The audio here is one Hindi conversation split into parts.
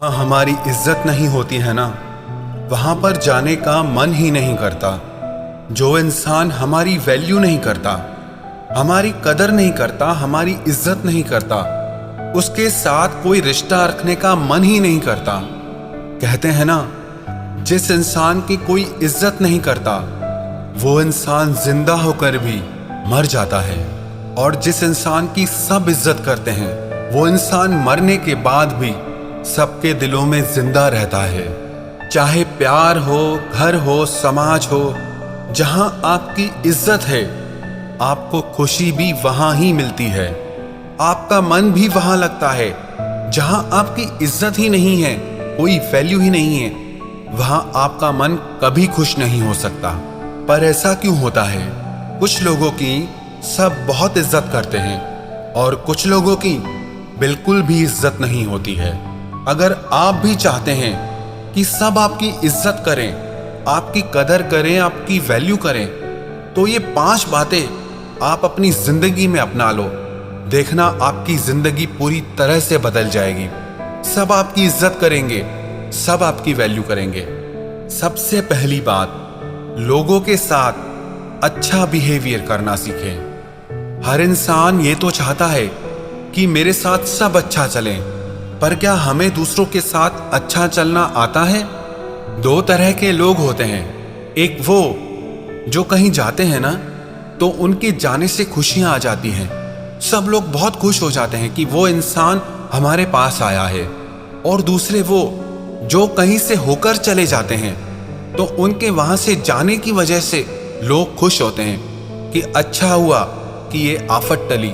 हमारी इज्जत नहीं होती है ना, वहां पर जाने का मन ही नहीं करता। जो इंसान हमारी वैल्यू नहीं करता, हमारी कदर नहीं करता, हमारी इज्जत नहीं करता, उसके साथ कोई रिश्ता रखने का मन ही नहीं करता। कहते हैं ना, जिस इंसान की कोई इज्जत नहीं करता वो इंसान जिंदा होकर भी मर जाता है, और जिस इंसान की सब इज्जत करते हैं वो इंसान मरने के बाद भी सबके दिलों में जिंदा रहता है। चाहे प्यार हो, घर हो, समाज हो, जहां आपकी इज्जत है आपको खुशी भी वहां ही मिलती है, आपका मन भी वहां लगता है। जहां आपकी इज्जत ही नहीं है, कोई वैल्यू ही नहीं है, वहां आपका मन कभी खुश नहीं हो सकता। पर ऐसा क्यों होता है? कुछ लोगों की सब बहुत इज्जत करते हैं और कुछ लोगों की बिल्कुल भी इज्जत नहीं होती है। अगर आप भी चाहते हैं कि सब आपकी इज्जत करें, आपकी कदर करें, आपकी वैल्यू करें, तो ये 5 बातें आप अपनी जिंदगी में अपना लो। देखना आपकी जिंदगी पूरी तरह से बदल जाएगी। सब आपकी इज्जत करेंगे, सब आपकी वैल्यू करेंगे। सबसे पहली बात, लोगों के साथ अच्छा बिहेवियर करना सीखें। हर इंसान ये तो चाहता है कि मेरे साथ सब अच्छा चले, पर क्या हमें दूसरों के साथ अच्छा चलना आता है? 2 तरह के लोग होते हैं। एक वो जो कहीं जाते हैं ना तो उनके जाने से खुशियां आ जाती हैं, सब लोग बहुत खुश हो जाते हैं कि वो इंसान हमारे पास आया है। और दूसरे वो जो कहीं से होकर चले जाते हैं तो उनके वहां से जाने की वजह से लोग खुश होते हैं कि अच्छा हुआ कि ये आफत टली,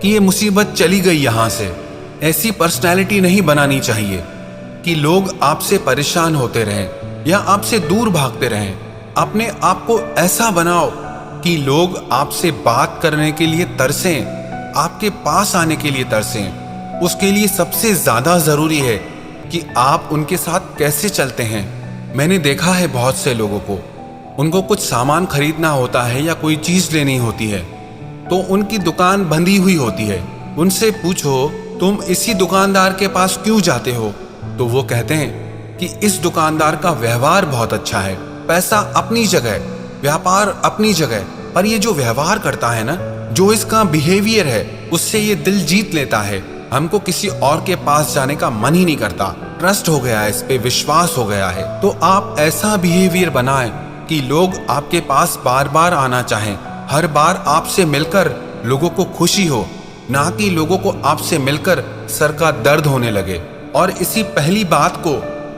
कि ये मुसीबत चली गई यहां से। ऐसी पर्सनैलिटी नहीं बनानी चाहिए कि लोग आपसे परेशान होते रहें या आपसे दूर भागते रहें। अपने आप को ऐसा बनाओ कि लोग आपसे बात करने के लिए तरसें, आपके पास आने के लिए तरसें। उसके लिए सबसे ज्यादा जरूरी है कि आप उनके साथ कैसे चलते हैं। मैंने देखा है बहुत से लोगों को, उनको कुछ सामान खरीदना होता है या कोई चीज लेनी होती है तो उनकी दुकान बंधी हुई होती है। उनसे पूछो तुम इसी दुकानदार के पास क्यों जाते हो, तो वो कहते हैं कि इस दुकानदार का व्यवहार बहुत अच्छा है। पैसा अपनी जगह, व्यापार अपनी जगह, पर ये जो व्यवहार करता है ना, जो इसका बिहेवियर है, उससे ये दिल जीत लेता है। हमको किसी और के पास जाने का मन ही नहीं करता। ट्रस्ट हो गया है, इस पे विश्वास हो गया है। तो आप ऐसा बिहेवियर बनाएं कि लोग आपके पास बार बार आना चाहें, हर बार आपसे मिलकर लोगों को खुशी हो, ना कि लोगों को आपसे मिलकर सर का दर्द होने लगे। और इसी पहली बात को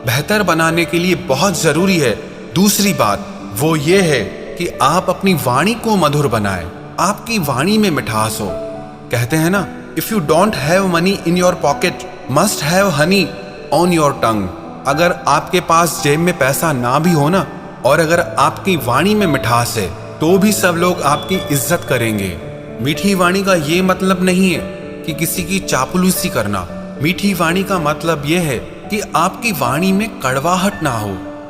बेहतर बनाने के लिए बहुत जरूरी है दूसरी बात, वो ये है कि आप अपनी वाणी को मधुर बनाएं, आपकी वाणी में मिठास हो। कहते हैं ना, if you don't have money in your pocket, must have Honey on your tongue. अगर आपके पास जेब में पैसा ना भी हो ना, और अगर आपकी वाणी में मिठास है, तो भी सब लोग आपकी इज्जत करेंगे। मीठी वाणी का ये मतलब नहीं है कि किसी की चापलूसी करना। मीठी वाणी का मतलब यह है कि आपकी वाणी में कड़वाहट ना हो।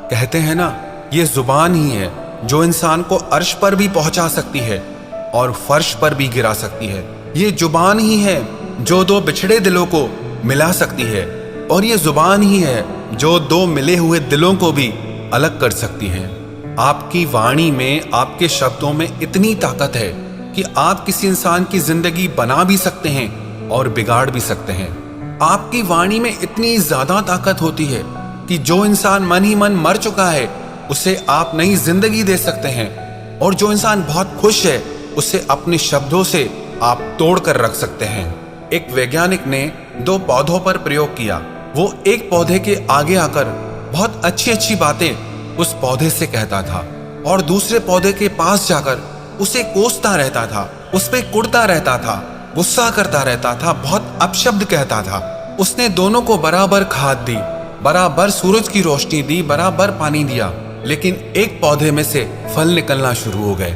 कहते हैं ना, ये जुबान ही है जो इंसान को अर्श पर भी पहुंचा सकती है और फर्श पर भी गिरा सकती है। ये जुबान ही है जो 2 बिछड़े दिलों को मिला सकती है, और ये जुबान ही है जो 2 मिले हुए दिलों को भी अलग कर सकती है। आपकी वाणी में, आपके शब्दों में इतनी ताकत है कि आप किसी इंसान की जिंदगी बना भी सकते हैं और बिगाड़ भी सकते हैं। आपकी वाणी में इतनी ज्यादा ताकत होती है कि जो इंसान मन ही मन मर चुका है उसे आप नई जिंदगी दे सकते हैं, और जो इंसान बहुत खुश है उसे अपने शब्दों से आप तोड़ कर रख सकते हैं। एक वैज्ञानिक ने 2 पौधों पर प्रयोग किया। वो एक पौधे के आगे आकर बहुत अच्छी अच्छी बातें उस पौधे से कहता था, और दूसरे पौधे के पास जाकर उसे कोसता रहता था, उस पे कुड़ता रहता था, गुस्सा करता रहता था, बहुत अपशब्द कहता था। उसने दोनों को बराबर खाद दी, बराबर सूरज की रोशनी दी, बराबर पानी दिया, लेकिन एक पौधे में से फल निकलना शुरू हो गए।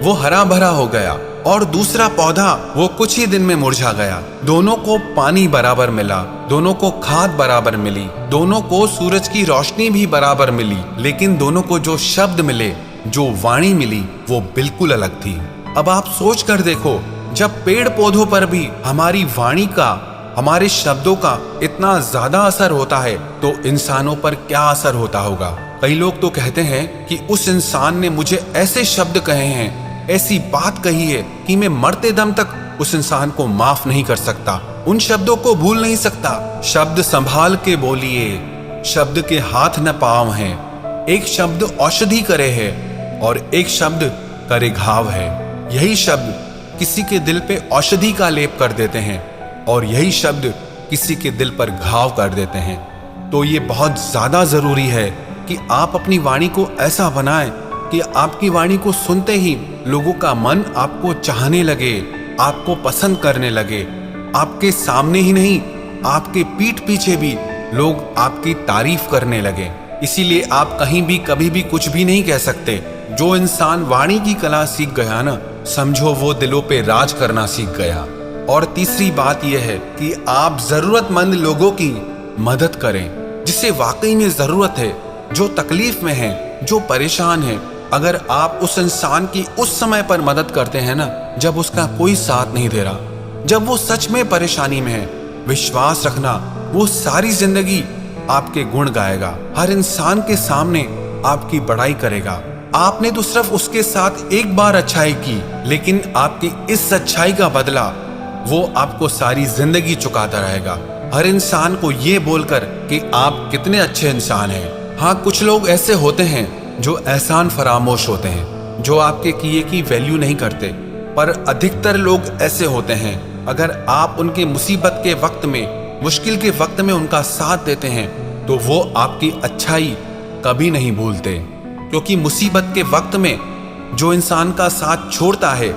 वो हरा भरा हो गया, और दूसरा पौधा वो कुछ ही दिन में मुरझा गया। दोनों को पानी बराबर मिला, दोनों को खाद बराबर मिली, दोनों को सूरज की रोशनी भी बराबर मिली, लेकिन दोनों को जो शब्द मिले, जो वाणी मिली, वो बिल्कुल अलग थी। अब आप सोच कर देखो, जब पेड़ पौधों पर भी हमारी वाणी का हमारे शब्दों का इतना ज्यादा असर होता है तो इंसानों पर क्या असर होता होगा। कई लोग तो कहते हैं कि उस इंसान ने मुझे ऐसे शब्द कहे हैं, ऐसी बात कही है कि मैं मरते दम तक उस इंसान को माफ नहीं कर सकता, उन शब्दों को भूल नहीं सकता। शब्द संभाल के बोलिए, शब्द के हाथ न पांव हैं। एक शब्द औषधि करे है और एक शब्द करे घाव है। यही शब्द किसी के दिल पे औषधि का लेप कर देते हैं और यही शब्द किसी के दिल पर घाव कर देते हैं। तो ये बहुत ज्यादा जरूरी है कि आप अपनी वाणी को ऐसा बनाएं कि आपकी वाणी को सुनते ही लोगों का मन आपको चाहने लगे, आपको पसंद करने लगे। आपके सामने ही नहीं, आपके पीठ पीछे भी लोग आपकी तारीफ करने लगे। इसीलिए आप कहीं भी कभी भी कुछ भी नहीं कह सकते। जो इंसान वाणी की कला सीख गया ना, समझो वो दिलों पे राज करना सीख गया। और तीसरी बात यह है कि आप जरूरतमंद लोगों की मदद करें, जिसे वाकई में जरूरत है, जो तकलीफ में है, जो परेशान है। अगर आप उस इंसान की उस समय पर मदद करते हैं ना, जब उसका कोई साथ नहीं दे रहा, जब वो सच में परेशानी में है, विश्वास रखना वो सारी जिंदगी आपके गुण गाएगा, हर इंसान के सामने आपकी बड़ाई करेगा। आपने तो सिर्फ उसके साथ एक बार अच्छाई की, लेकिन आपकी इस अच्छाई का बदला वो आपको सारी जिंदगी चुकाता रहेगा, हर इंसान को ये बोलकर कि आप कितने अच्छे इंसान हैं। हाँ, कुछ लोग ऐसे होते हैं जो एहसान फरामोश होते हैं, जो आपके किए की वैल्यू नहीं करते, पर अधिकतर लोग ऐसे होते हैं, अगर आप उनके मुसीबत के वक्त में, मुश्किल के वक्त में उनका साथ देते हैं तो वो आपकी अच्छाई कभी नहीं भूलते। क्योंकि मुसीबत के वक्त में जो इंसान का साथ छोड़ता है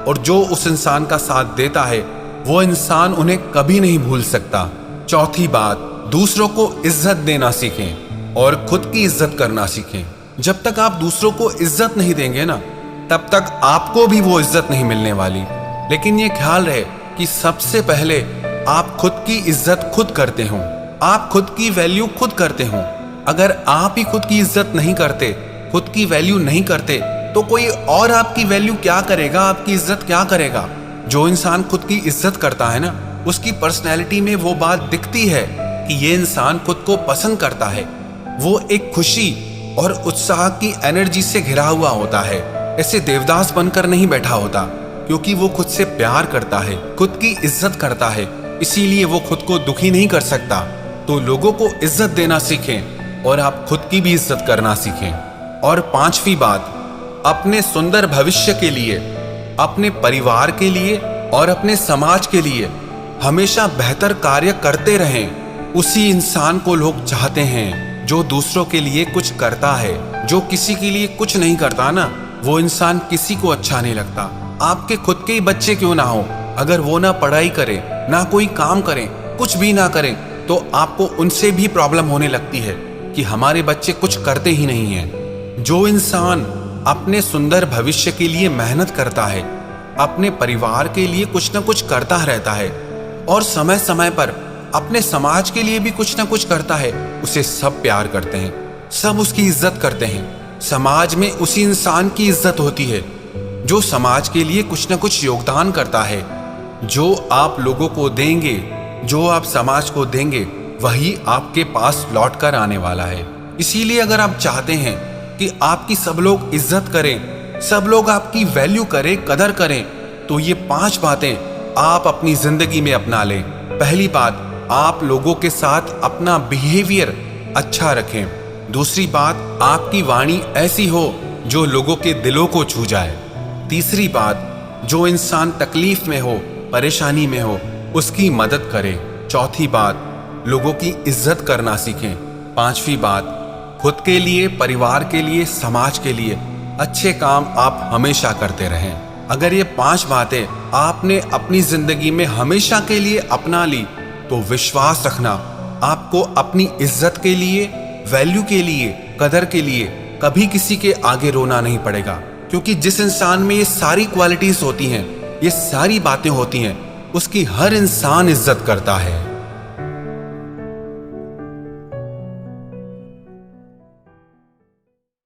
और जो उस इंसान का साथ देता है, वो इंसान उन्हें कभी नहीं भूल सकता। चौथी बात, दूसरों को इज्जत देना सीखें और खुद की इज्जत करना सीखें। जब तक आप दूसरों को इज्जत नहीं देंगे ना, तब तक आपको भी वो इज्जत नहीं मिलने वाली। लेकिन ये ख्याल रहे कि सबसे पहले आप खुद की इज्जत खुद करते हो, आप खुद की वैल्यू खुद करते हो। अगर आप ही खुद की इज्जत नहीं करते, खुद की वैल्यू नहीं करते, तो कोई और आपकी वैल्यू क्या करेगा, आपकी इज्जत क्या करेगा। जो इंसान खुद की इज्जत करता है ना, उसकी पर्सनैलिटी में वो बात दिखती है कि ये इंसान खुद को पसंद करता है। वो एक खुशी और उत्साह की एनर्जी से घिरा हुआ होता है, ऐसे देवदास बनकर नहीं बैठा होता, क्योंकि वो खुद से प्यार करता है, खुद की इज्जत करता है, इसीलिए वो खुद को दुखी नहीं कर सकता। तो लोगों को इज्जत देना सीखें और आप खुद की भी इज्जत करना सीखें। और पांचवी बात, अपने सुंदर भविष्य के लिए, अपने परिवार के लिए और अपने समाज के लिए हमेशा बेहतर कार्य करते रहें। उसी इंसान को लोग चाहते हैं जो दूसरों के लिए कुछ करता है। जो किसी के लिए कुछ नहीं करता ना, वो इंसान किसी को अच्छा नहीं लगता। आपके खुद के ही बच्चे क्यों ना हो, अगर वो ना पढ़ाई करें, ना कोई काम करें, कुछ भी ना करें, तो आपको उनसे भी प्रॉब्लम होने लगती है कि हमारे बच्चे कुछ करते ही नहीं हैं। जो इंसान अपने सुंदर भविष्य के लिए मेहनत करता है, अपने परिवार के लिए कुछ ना कुछ करता रहता है और समय समय पर अपने समाज के लिए भी कुछ ना कुछ करता है, उसे सब प्यार करते हैं, सब उसकी इज्जत करते हैं। समाज में उसी इंसान की इज्जत होती है जो समाज के लिए कुछ ना कुछ योगदान करता है। जो आप लोगों को देंगे, जो आप समाज को देंगे, वही आपके पास लौट कर आने वाला है। इसीलिए अगर आप चाहते हैं कि आपकी सब लोग इज्जत करें, सब लोग आपकी वैल्यू करें, कदर करें, तो ये 5 बातें आप अपनी जिंदगी में अपना लें। पहली बात, आप लोगों के साथ अपना बिहेवियर अच्छा रखें। दूसरी बात, आपकी वाणी ऐसी हो जो लोगों के दिलों को छू जाए। तीसरी बात, जो इंसान तकलीफ में हो, परेशानी में हो, उसकी मदद करें। चौथी बात, लोगों की इज्जत करना सीखें। पांचवी बात, खुद के लिए, परिवार के लिए, समाज के लिए अच्छे काम आप हमेशा करते रहें। अगर ये 5 बातें आपने अपनी जिंदगी में हमेशा के लिए अपना ली, तो विश्वास रखना, आपको अपनी इज्जत के लिए, वैल्यू के लिए, कदर के लिए कभी किसी के आगे रोना नहीं पड़ेगा। क्योंकि जिस इंसान में ये सारी क्वालिटीज होती हैं, ये सारी बातें होती हैं, उसकी हर इंसान इज्जत करता है।